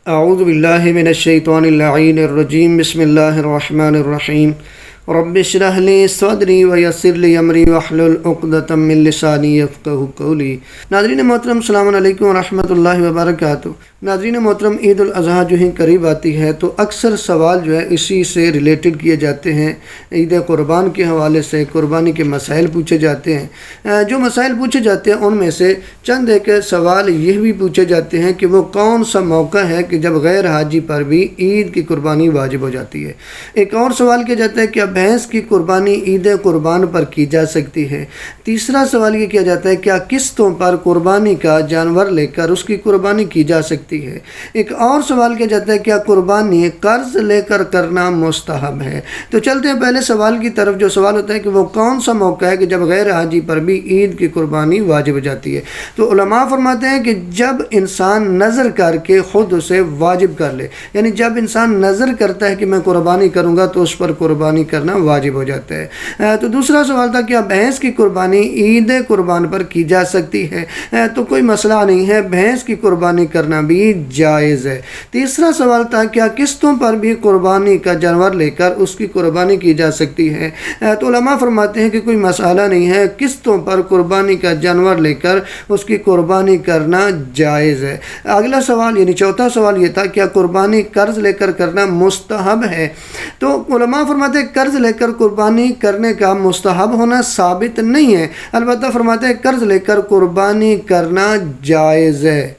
اعوذ باللہ من الشیطان اللعین الرجیم بسم اللہ الرحمن الرحیم رب اشرح لی صدری ویسر لی امری واحلل عقدۃ من لسانی یفقہوا قولی۔ ناظرین محترم، السلام علیکم ورحمۃ اللہ وبرکاتہ۔ ناظرین محترم، عید الاضحیٰ جو ہی قریب آتی ہے تو اکثر سوال جو ہے اسی سے ریلیٹڈ کیے جاتے ہیں۔ عید قربان کے حوالے سے قربانی کے مسائل پوچھے جاتے ہیں۔ جو مسائل پوچھے جاتے ہیں ان میں سے چند ایک سوال یہ بھی پوچھے جاتے ہیں کہ وہ کون سا موقع ہے کہ جب غیر حاجی پر بھی عید کی قربانی واجب ہو جاتی ہے۔ ایک اور سوال کیا جاتا ہے کہ بھینس کی قربانی عید قربان پر کی جا سکتی ہے۔ تیسرا سوال یہ کیا جاتا ہے کیا قسطوں پر قربانی کا جانور لے کر اس کی قربانی کی جا سکتی ہے۔ ایک اور سوال کیا جاتا ہے کیا قربانی قرض لے کر کرنا مستحب ہے۔ تو چلتے ہیں پہلے سوال کی طرف۔ جو سوال ہوتا ہے کہ وہ کون سا موقع ہے کہ جب غیر حاجی پر بھی عید کی قربانی واجب ہو جاتی ہے۔ تو علماء فرماتے ہیں کہ جب انسان نظر کر کے خود اسے واجب کر لے، یعنی جب انسان نظر کرتا ہے کہ میں قربانی کروں گا تو اس پر قربانی کرنا واجب ہو جاتا ہے۔ تو دوسرا سوال تھا کہ بھینس کی قربانی عید قربان پر کی جا سکتی ہے۔ تو کوئی مسئلہ نہیں ہے، بھینس کی قربانی کرنا بھی جائز ہے۔ تیسرا سوال تھا کیا قسطوں پر بھی قربانی کا جانور لے کر اس کی قربانی کی جا سکتی ہے۔ تو علماء فرماتے ہیں کہ کوئی مسئلہ نہیں ہے، قسطوں پر قربانی کا جانور لے کر اس کی قربانی کرنا جائز ہے۔ اگلا سوال یعنی چوتھا سوال یہ تھا کیا قربانی قرض لے کر کرنا مستحب ہے۔ تو علماء فرماتے ہیں قرض لے کر قربانی کرنے کا مستحب ہونا ثابت نہیں ہے، البتہ فرماتے ہیں قرض لے کر قربانی کرنا جائز ہے۔